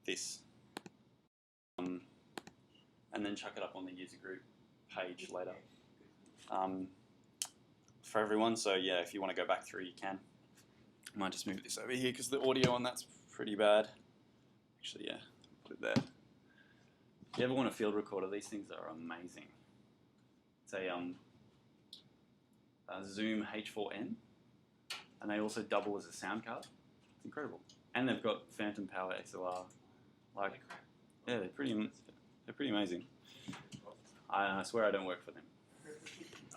this. And then chuck it up on the user group page later for everyone. So yeah, if you want to go back through, you can. I might just move this over here because the audio on that's pretty bad. Actually, yeah, put it there. If you ever want a field recorder, these things are amazing. It's a Zoom H4n, and they also double as a sound card. It's incredible. And they've got phantom power XLR. Like, yeah, they're pretty amazing. I swear I don't work for them.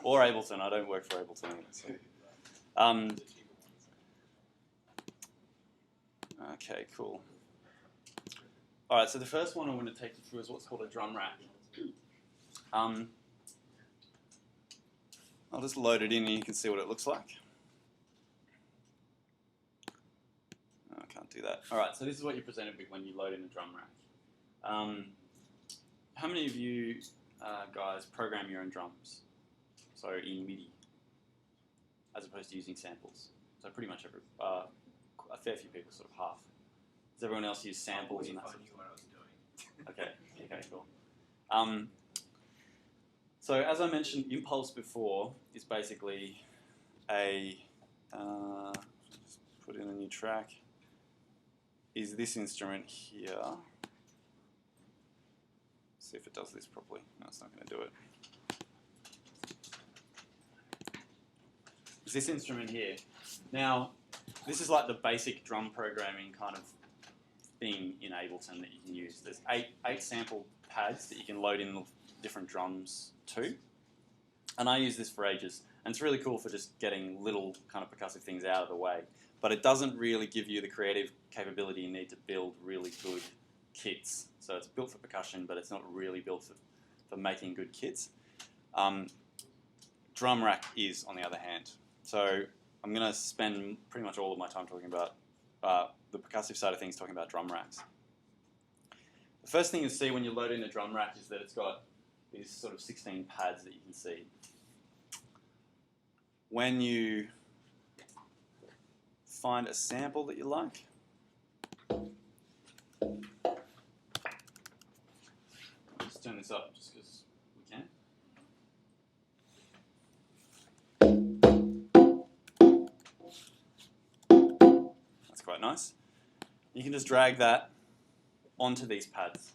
Or Ableton. I don't work for Ableton either. So. Okay, cool. All right, so the first one I want to take you through is what's called a drum rack. I'll just load it in and you can see what it looks like. Oh, I can't do that. All right, so this is what you're presented with when you load in a drum rack. How many of you guys program your own drums? So in MIDI, as opposed to using samples. So pretty much a fair few people, sort of half. Does everyone else use samples and that sort of stuff? Okay, cool. So as I mentioned, Impulse before is basically a, just put in a new track, is this instrument here. See if it does this properly. No, it's not going to do it. It's this instrument here. Now, this is like the basic drum programming kind of thing in Ableton that you can use. There's eight sample pads that you can load in different drums to. And I use this for ages. And it's really cool for just getting little kind of percussive things out of the way. But it doesn't really give you the creative capability you need to build really good kits. So it's built for percussion, but it's not really built for making good kits. Drum rack is, on the other hand. So I'm going to spend pretty much all of my time talking about the percussive side of things, talking about drum racks. The first thing you see when you load in a drum rack is that it's got these sort of 16 pads that you can see. When you find a sample that you like, let's turn this up just because we can. That's quite nice. You can just drag that onto these pads.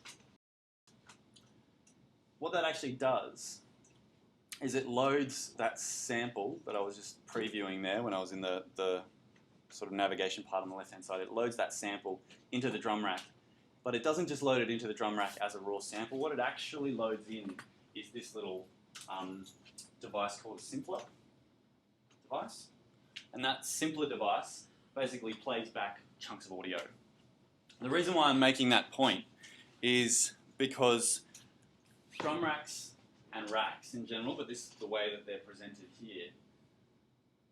What that actually does is it loads that sample that I was just previewing there when I was in the sort of navigation part on the left-hand side. It loads that sample into the drum rack, but it doesn't just load it into the drum rack as a raw sample. What it actually loads in is this little device called a Simpler device. And that Simpler device basically plays back chunks of audio. The reason why I'm making that point is because drum racks and racks in general, but this is the way that they're presented here,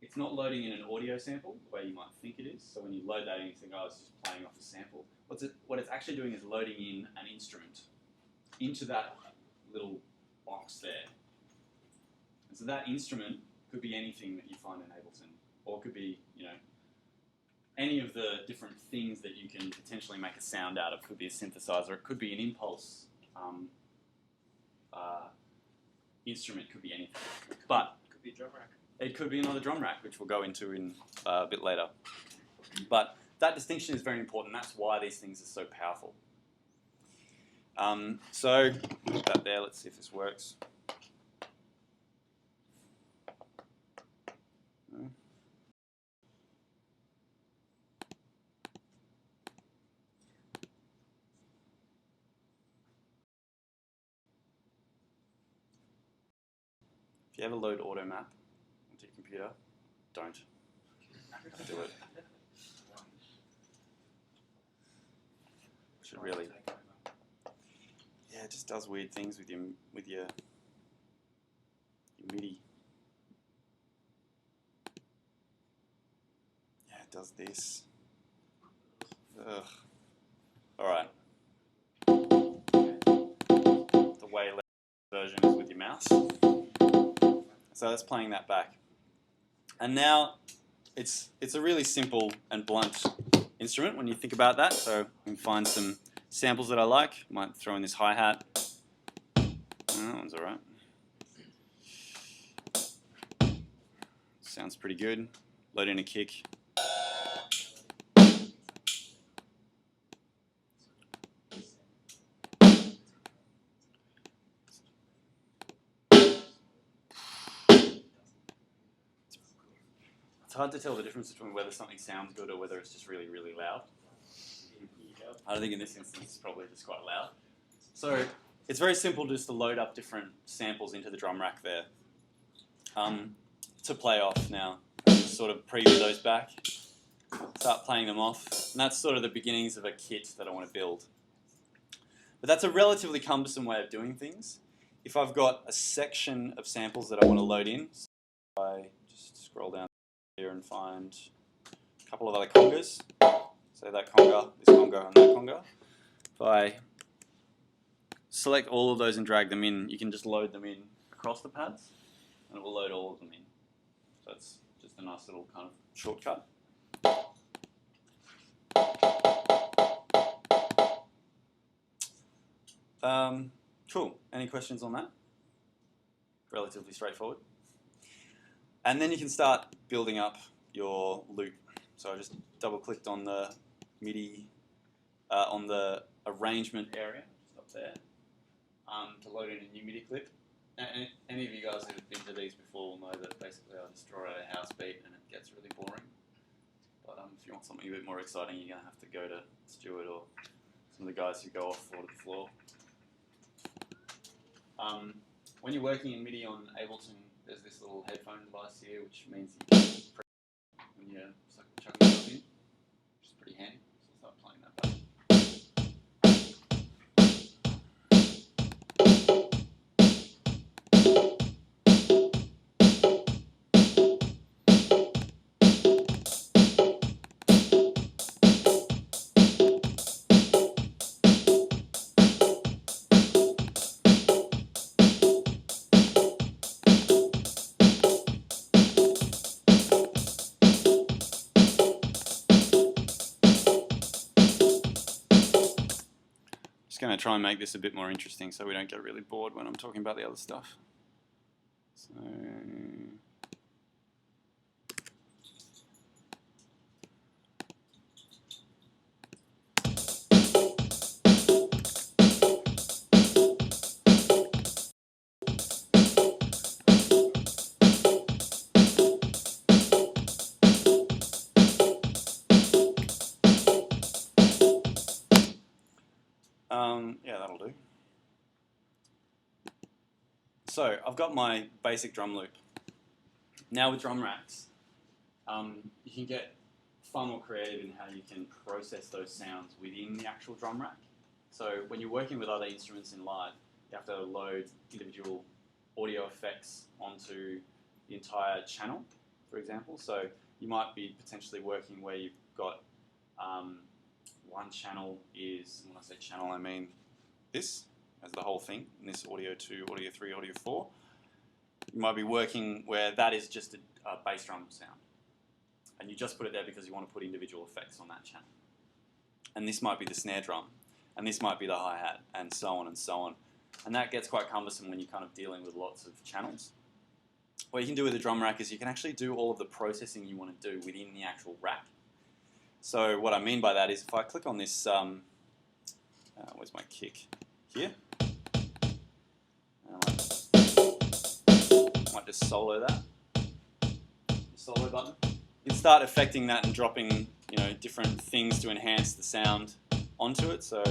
it's not loading in an audio sample the way you might think it is. So when you load that in, you think, oh, it's just playing off a sample. What it's actually doing is loading in an instrument into that little box there. And so that instrument could be anything that you find in Ableton, or it could be, you know, any of the different things that you can potentially make a sound out of. It could be a synthesizer, it could be an Impulse instrument, could be anything. But it could be a drum rack. It could be another drum rack, which we'll go into in a bit later. But that distinction is very important. That's why these things are so powerful. So put that there. Let's see if this works. If you ever load AutoMap onto your computer, don't do it. Should really. Yeah, it just does weird things with your MIDI. Yeah, it does this. Ugh. All right. The way less version is with your mouse. So that's playing that back. And now it's a really simple and blunt instrument when you think about that. So we can find some samples that I like. Might throw in this hi-hat. That one's alright. Sounds pretty good. Load in a kick. It's hard to tell the difference between whether something sounds good or whether it's just really, really loud. I think in this instance it's probably just quite loud. So it's very simple just to load up different samples into the drum rack there. To play off now, just sort of preview those back, start playing them off, and that's sort of the beginnings of a kit that I want to build. But that's a relatively cumbersome way of doing things. If I've got a section of samples that I want to load in, so I just scroll down here and find a couple of other congas. So that conga, this conga, and that conga. If I select all of those and drag them in, you can just load them in across the pads, and it will load all of them in. So it's just a nice little kind of shortcut. Cool. Any questions on that? Relatively straightforward. And then you can start building up your loop. So I just double-clicked on the MIDI, on the arrangement area, just up there, to load in a new MIDI clip. And any of you guys who have been to these before will know that basically I just draw out a house beat and it gets really boring. But if you want something a bit more exciting, you're going to have to go to Stuart or some of the guys who go off floor to floor. When you're working in MIDI on Ableton, there's this little headphone device here, which means you can press when you're chucking stuff in, which is pretty handy. So I'll start playing that back. Going to try and make this a bit more interesting so we don't get really bored when I'm talking about the other stuff. So yeah, that'll do. So I've got my basic drum loop. Now with drum racks, you can get far more creative in how you can process those sounds within the actual drum rack. So when you're working with other instruments in live, you have to load individual audio effects onto the entire channel, for example. So you might be potentially working where you've got one channel is, and when I say channel, I mean this as the whole thing, and this audio 2, audio 3, audio 4. You might be working where that is just a bass drum sound, and you just put it there because you want to put individual effects on that channel. And this might be the snare drum, and this might be the hi-hat, and so on and so on. And that gets quite cumbersome when you're kind of dealing with lots of channels. What you can do with a drum rack is you can actually do all of the processing you want to do within the actual rack. So what I mean by that is if I click on this, where's my kick? Here. And I might just solo that. The solo button. You can start affecting that and dropping, different things to enhance the sound onto it. So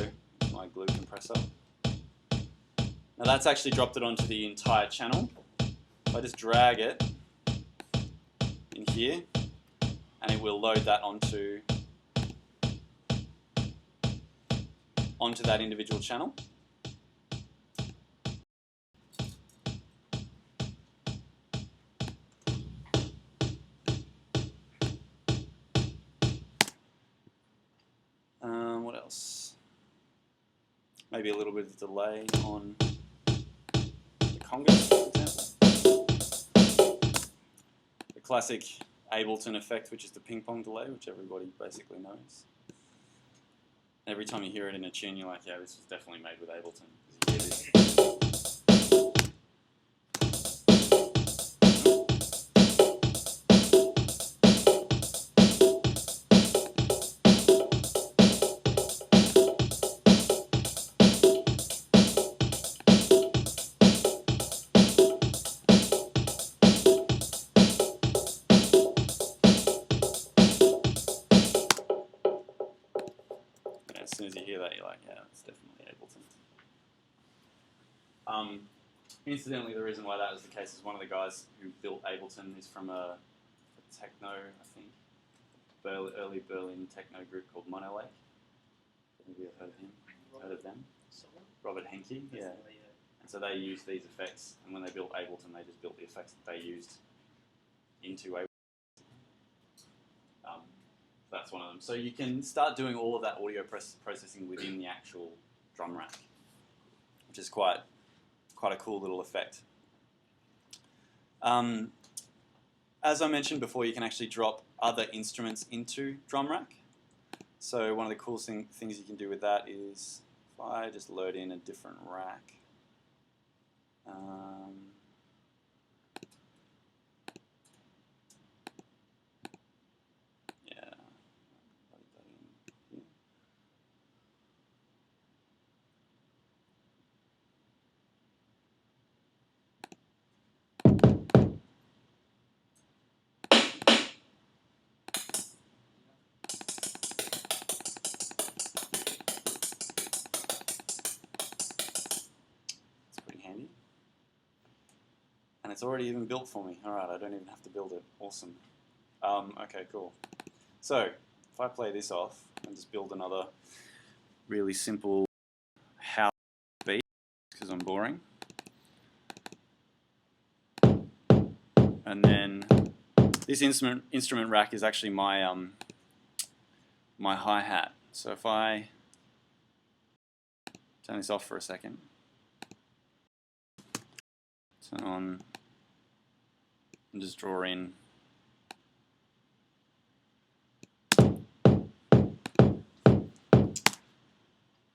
my glue compressor. Now that's actually dropped it onto the entire channel. If I just drag it in here, and it will load that onto that individual channel. What else? Maybe a little bit of delay on the congas, for example. The classic Ableton effect, which is the ping pong delay, which everybody basically knows. Every time you hear it in a tune, you're like, yeah, this was definitely made with Ableton. You hear this. As soon as you hear that, you're like, yeah, it's definitely Ableton. Incidentally, the reason why that was the case is one of the guys who built Ableton is from a techno, I think, early Berlin techno group called Monolake. Have you heard of him? Heard of them? Robert Henke, yeah. And so they used these effects, and when they built Ableton, they just built the effects that they used into Ableton. That's one of them. So you can start doing all of that audio processing within the actual drum rack, which is quite a cool little effect. As I mentioned before, you can actually drop other instruments into drum rack. So one of the coolest things you can do with that is if I just load in a different rack. And it's already even built for me. Alright, I don't even have to build it. Awesome. Okay, cool. So, if I play this off and just build another really simple house beat, because I'm boring. And then this instrument rack is actually my my hi-hat. So if I turn this off for a second, turn on and just draw in.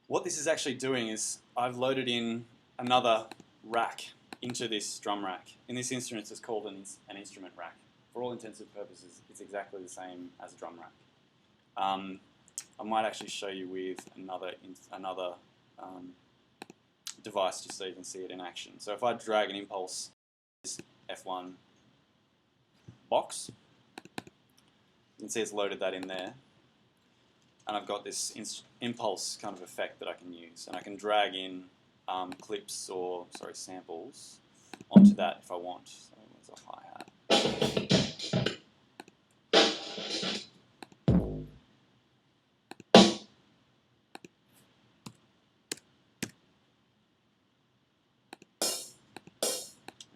What this is actually doing is I've loaded in another rack into this drum rack. In this instance, it's called an instrument rack. For all intents and purposes, it's exactly the same as a drum rack. I might actually show you with another device just so you can see it in action. So if I drag an impulse, this F1 box, you can see it's loaded that in there. And I've got this impulse kind of effect that I can use. And I can drag in clips or, samples onto that if I want. So there's a hi-hat.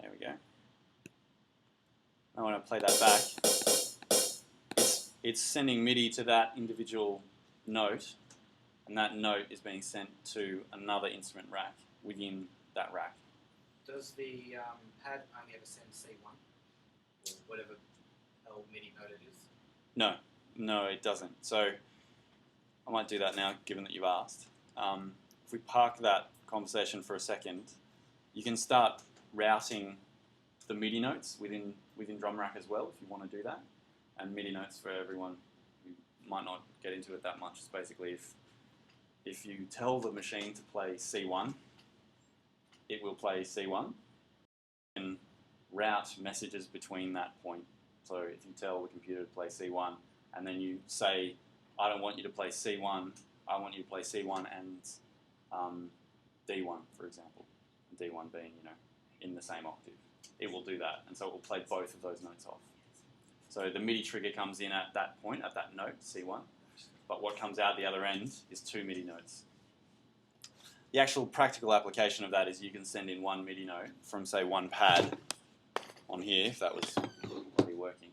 There we go. Now when I play that back, it's sending MIDI to that individual note, and that note is being sent to another instrument rack within that rack. Does the pad only ever send C1 or whatever MIDI note it is? No, it doesn't. So I might do that now, given that you've asked. If we park that conversation for a second, you can start routing the MIDI notes within drum rack as well, if you want to do that. And MIDI notes, for everyone who might not get into it that much, is basically if you tell the machine to play C1, it will play C1 and route messages between that point. So if you tell the computer to play C1 and then you say, I don't want you to play C1, I want you to play C1 and D1, for example. D1 being, in the same octave. It will do that, and so it will play both of those notes off. So the MIDI trigger comes in at that point, at that note, C1, but what comes out the other end is 2 MIDI notes. The actual practical application of that is you can send in one MIDI note from, say, one pad on here, if that was already working,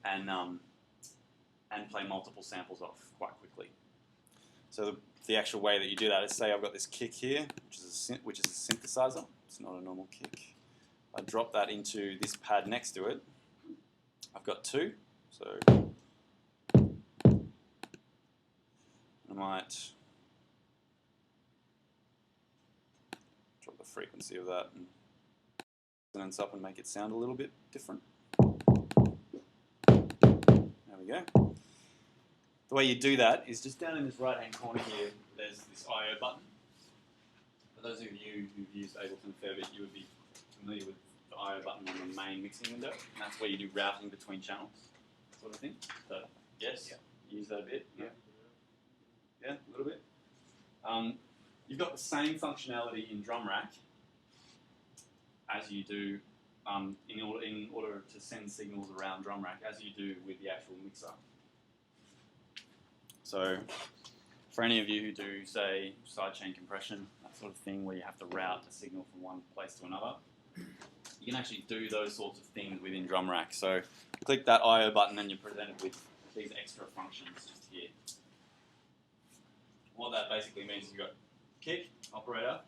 and play multiple samples off quite quickly. So the actual way that you do that is, say I've got this kick here, which is a synthesizer. It's not a normal kick. I drop that into this pad next to it. I've got 2, so I might drop the frequency of that and resonance up and make it sound a little bit different. There we go. The way you do that is just down in this right-hand corner here, there's this I/O button. For those of you who've used Ableton a fair bit, you would be familiar with the I/O button on the main mixing window, and that's where you do routing between channels, sort of thing. So, yes, you use that a bit. Yeah, a little bit. You've got the same functionality in Drum Rack as you do in order to send signals around Drum Rack as you do with the actual mixer. So, for any of you who do, say, sidechain compression, that sort of thing, where you have to route a signal from one place to another, you can actually do those sorts of things within Drum Rack. So, click that I/O button and you're presented with these extra functions just here. What that basically means is you've got kick, operator,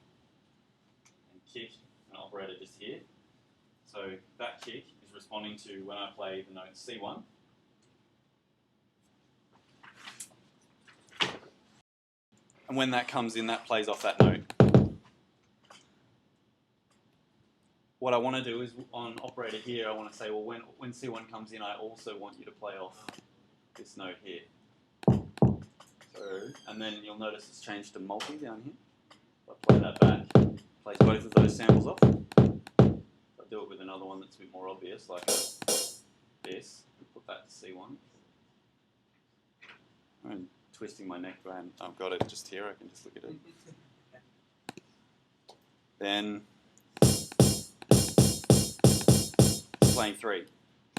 and kick, and operator just here. So that kick is responding to when I play the note C1. And when that comes in, that plays off that note. What I want to do is on operator here, I want to say, well, when C1 comes in, I also want you to play off this note here. So, and then you'll notice it's changed to multi down here. If I play that back, plays both of those samples off. I'll do it with another one that's a bit more obvious, like this. Put that to C1. I'm twisting my neck, but I've got it just here. I can just look at it. Then playing 3.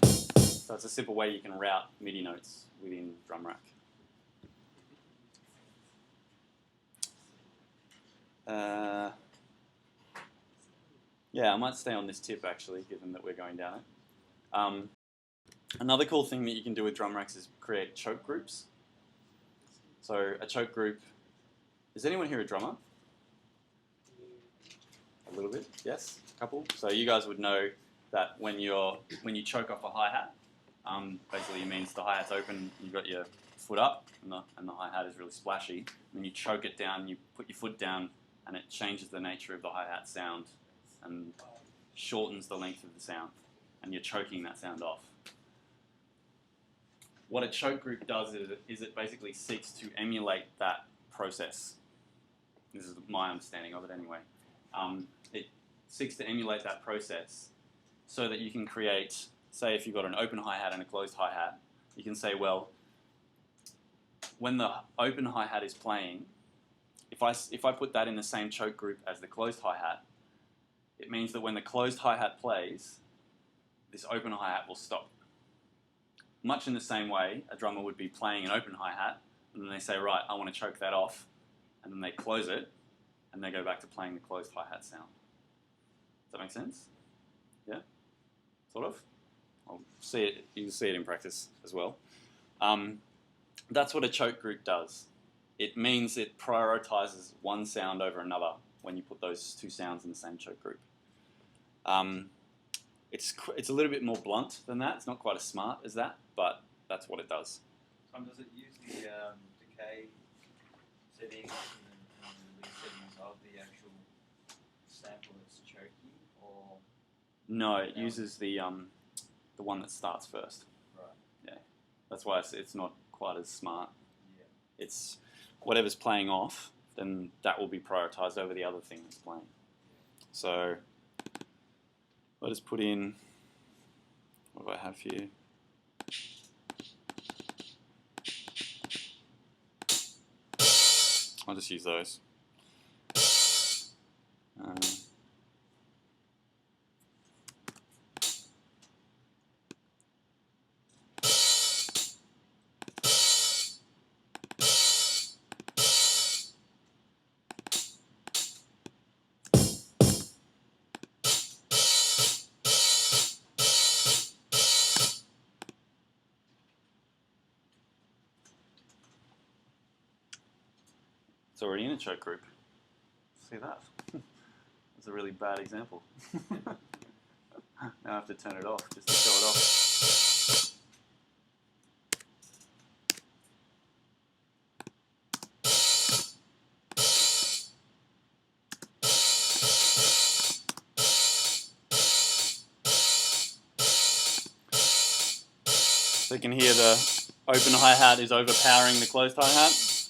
So it's a simple way you can route MIDI notes within Drum Rack. Yeah, I might stay on this tip actually, given that we're going down it. Another cool thing that you can do with Drum Racks is create choke groups. So a choke group, is anyone here a drummer? A little bit, yes, a couple. So you guys would know that when you choke off a hi-hat, basically it means the hi-hat's open, you've got your foot up, and the hi-hat is really splashy. And then you choke it down, you put your foot down, and it changes the nature of the hi-hat sound and shortens the length of the sound, and you're choking that sound off. What a choke group does is it basically seeks to emulate that process. This is my understanding of it anyway. It seeks to emulate that process so that you can create, say if you've got an open hi-hat and a closed hi-hat, you can say, well, when the open hi-hat is playing, if I put that in the same choke group as the closed hi-hat, it means that when the closed hi-hat plays, this open hi-hat will stop. Much in the same way, a drummer would be playing an open hi-hat, and then they say, right, I want to choke that off, and then they close it, and they go back to playing the closed hi-hat sound. Does that make sense? Yeah? Sort of? I'll see it. You can see it in practice as well. That's what a choke group does. It means it prioritizes one sound over another when you put those two sounds in the same choke group. It's a little bit more blunt than that. It's not quite as smart as that, but that's what it does. Does it use the decay settings and the settings of the actual sample that's choky, or? No, it uses the one that starts first. Right. Yeah, that's why it's not quite as smart. Yeah. It's whatever's playing off, then that will be prioritized over the other thing that's playing. So I'll just put in, what do I have here? I'll just use those. It's already in a choke group. See that? That's a really bad example. Now I have to turn it off just to show it off. So you can hear the open hi-hat is overpowering the closed hi-hat.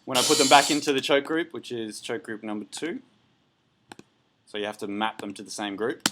When I put them back into the choke group, which is choke group number 2, so you have to map them to the same group.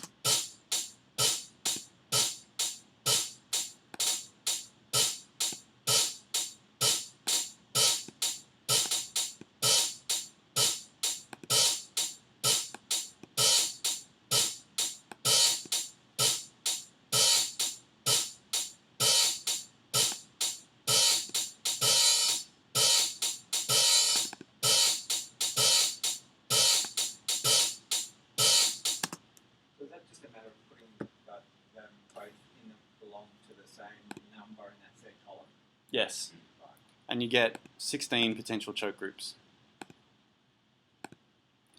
So is that just a matter of putting that both in belong to the same number in that set column? Yes. Right. And you get 16 potential choke groups.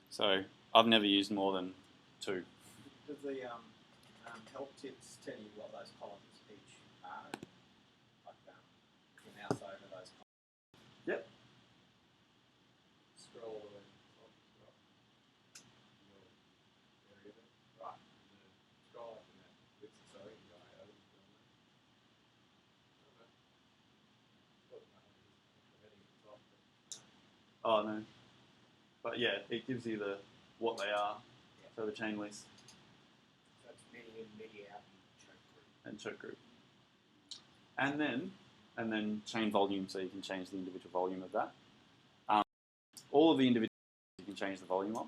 So I've never used more than 2. Does the help tips tell you what those columns each are? Like you mouse over those columns. Yep. Scroll all the way to the top. Right. Scroll up in that width, sorry, the IO. Oh no. But yeah, it gives you the what they are. So the chain list That's MIDI in, MIDI out, and and choke choke group. group. And then chain volume, so you can change the individual volume of that. All of the individual you can change the volume of.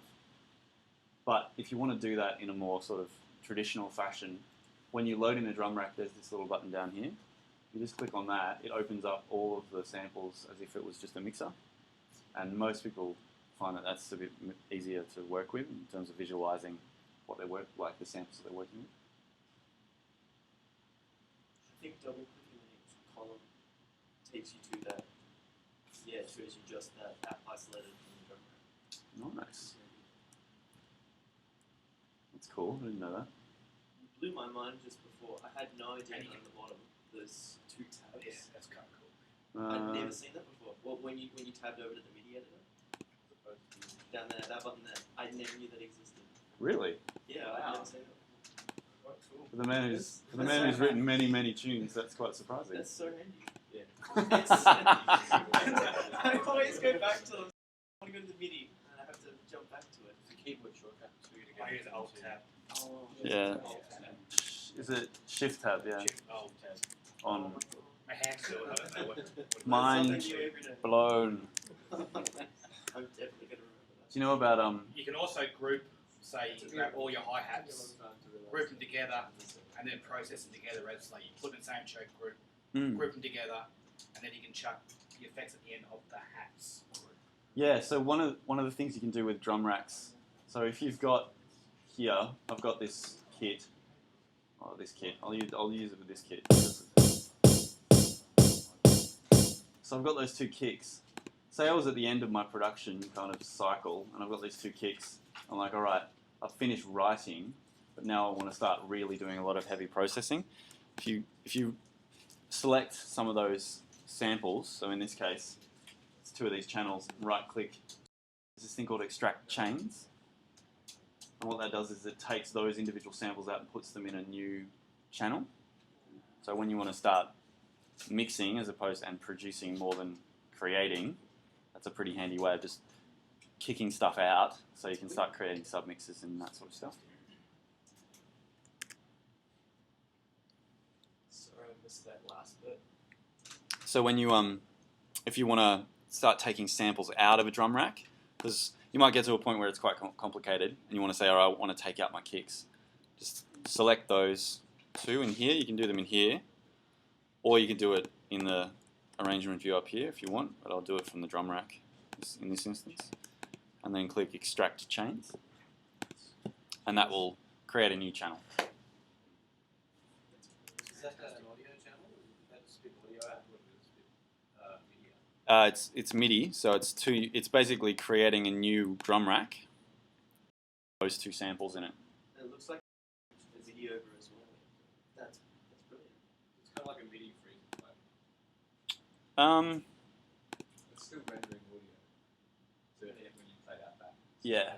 But if you want to do that in a more sort of traditional fashion, when you load in a drum rack, there's this little button down here. You just click on that, it opens up all of the samples as if it was just a mixer. And most people find that that's a bit easier to work with in terms of visualizing what they work like, the samples that they're working with. I think double clicking on each column takes you to that. Yeah, it shows you just that app isolated from the drum rack. Nice. That's cool. I didn't know that. You blew my mind just before. I had no idea on the bottom there's 2 tabs. Yeah, that's kind of cool. I'd never seen that before. Well, when you tabbed over to the MIDI editor, down there, that button there, I never knew that existed. Really? Yeah, Wow. I'd never seen that. Quite cool. For the man who's written many tunes, that's quite surprising. That's so handy. Yeah. I always go back to I want to go to the MIDI and I have to jump back to it. It's a keyboard shortcut to you to I get use Alt Tab. Oh, Yeah. Alt Tab. Is it Shift Tab? Yeah. Shift Alt Tab. On My hands do it. I don't know what Mine- Something new every day. blown. I'm definitely going to remember that. Do you know about You can also group, say, you grab all your hi-hats, group them together, and then process them together as like you put in the same choke group, group them together, and then you can chuck the effects at the end of the hats. Yeah, so one of the things you can do with drum racks. So if you've got here, I've got this kit. Oh, this kit. I'll use it with this kit. So I've got those 2 kicks. Say I was at the end of my production kind of cycle, and I've got these 2 kicks. I'm like, all right, I've finished writing, but now I want to start really doing a lot of heavy processing. If you select some of those samples, so in this case, it's 2 of these channels, right-click. There's this thing called extract chains. And what that does is it takes those individual samples out and puts them in a new channel. So when you want to start mixing as opposed and producing more than creating, that's a pretty handy way of just kicking stuff out so you can start creating submixes and that sort of stuff. Sorry, I missed that last bit. So when you if you want to start taking samples out of a drum rack, because you might get to a point where it's quite complicated and you want to say, all right, I want to take out my kicks. Just select those 2 in here. You can do them in here, or you can do it in the arrangement view up here if you want, but I'll do it from the drum rack in this instance. And then click extract chains, and that will create a new channel. Is that an audio channel? Is that spit audio out? Or is it spit media? It's MIDI, so it's basically creating a new drum rack. Those 2 samples in it. And it looks like a MIDI over as well. That's brilliant. It's kind of like a MIDI freeze play. It's still rendering audio. So when you play that back. Yeah. Right,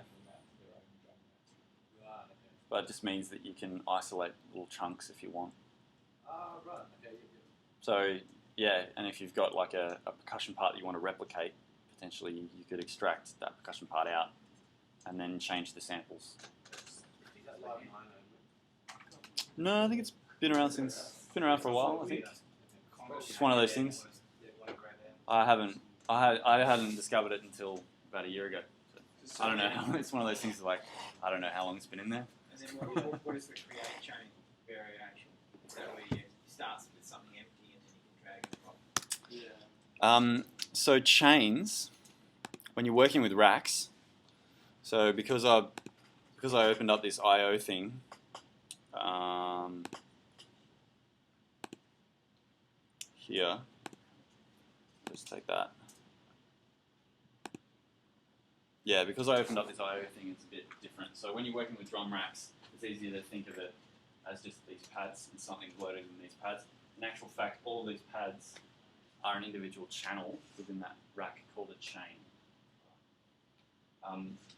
okay. But it just means that you can isolate little chunks if you want. Ah, Right. Okay. So yeah, and if you've got like a percussion part that you want to replicate, potentially you could extract that percussion part out and then change the samples. No, I think it's been around for a while. I think it's one of those things. I hadn't discovered it until about a year ago. So I don't know. It's one of those things like I don't know how long it's been in there. And then what is the create chain variation? Is that where you start with something empty and then you can drag it from? Yeah. So chains, when you're working with racks, so because I opened up this I/O thing, here, just take that. Yeah, because I opened up this I/O thing, it's a bit different. So when you're working with drum racks, it's easier to think of it as just these pads and something's loaded in these pads. In actual fact, all of these pads are an individual channel within that rack called a chain.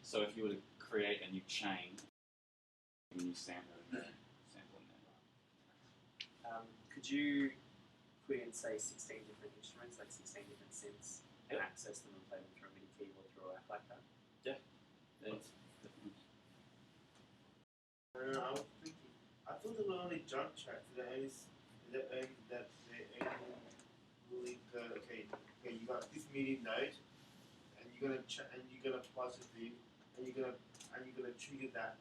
So if you were to create a new chain, a new sample in there. Could you put in, say, 16 different instruments, like 16 different synths, and access them and play them through a MIDI keyboard through a rack like that? Yeah. I was thinking, I thought there were only jump tracks that only really okay, you got this MIDI note, and you're gonna plus it in, and you're gonna trigger that.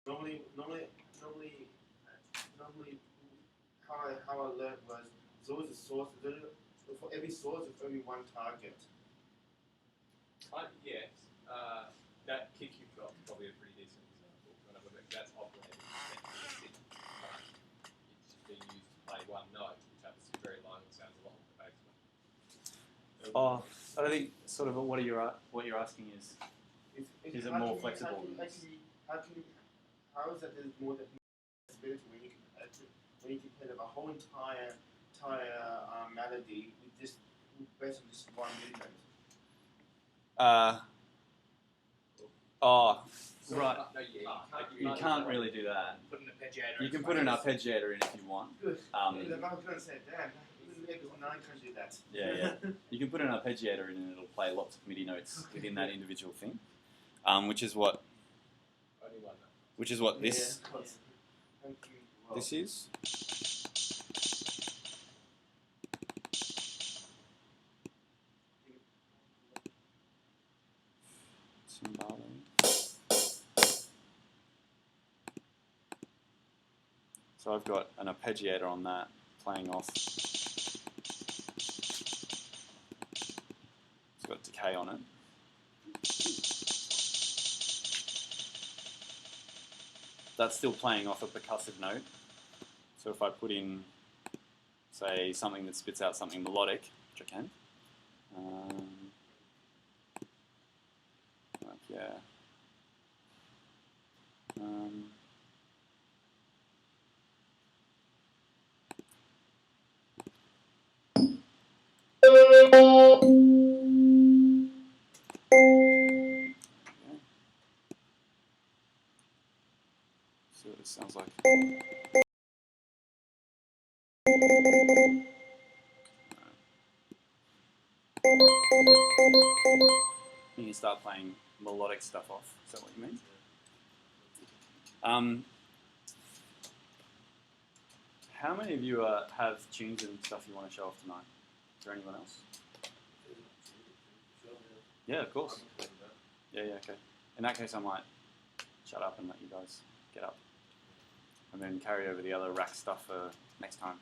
Normally, how I learned was there's always a source. For every source, there's only one target. Yes, that kick you've got is probably a pretty decent example. Whenever that's operating, it's just being used to play one note, which happens to be very low and sounds a lot like the bass one. I don't think sort of what you're asking is it more flexible? How is that there's more than flexibility when you can play a whole entire melody with just based on just one MIDI note? Right. No, You can't really do that. Put an arpeggiator. You can put an arpeggiator in if you want. Good. I was going to say, damn, no one can do that. Yeah. You can put an arpeggiator in and it'll play lots of MIDI notes within that individual thing, which is what only one note. this this is. So I've got an arpeggiator on that playing off. It's got decay on it. That's still playing off a percussive note. So if I put in, say, something that spits out something melodic, which I can, see what this sounds like. You can start playing melodic stuff off. Is that what you mean? How many of you have tunes and stuff you want to show off tonight? Is there anyone else? Yeah, of course. Yeah, okay. In that case, I might shut up and let you guys get up. And then carry over the other rack stuff for next time.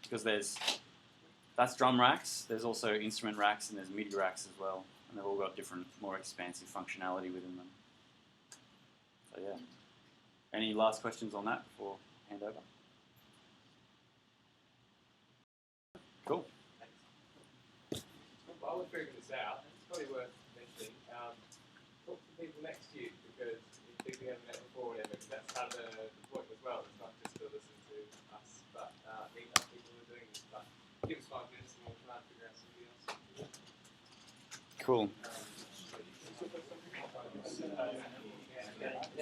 Because that's drum racks, there's also instrument racks, and there's MIDI racks as well. And they've all got different, more expansive functionality within them. So yeah. Any last questions on that before I hand over? Cool. While we're figuring this out, it's probably worth mentioning, talk to people next to you, because if you haven't met before, whatever, because that's part of the point as well. It's not just to listen to us, but meet other people who are doing this. But give us 5 minutes and we'll try and figure out something else. Cool. Yeah.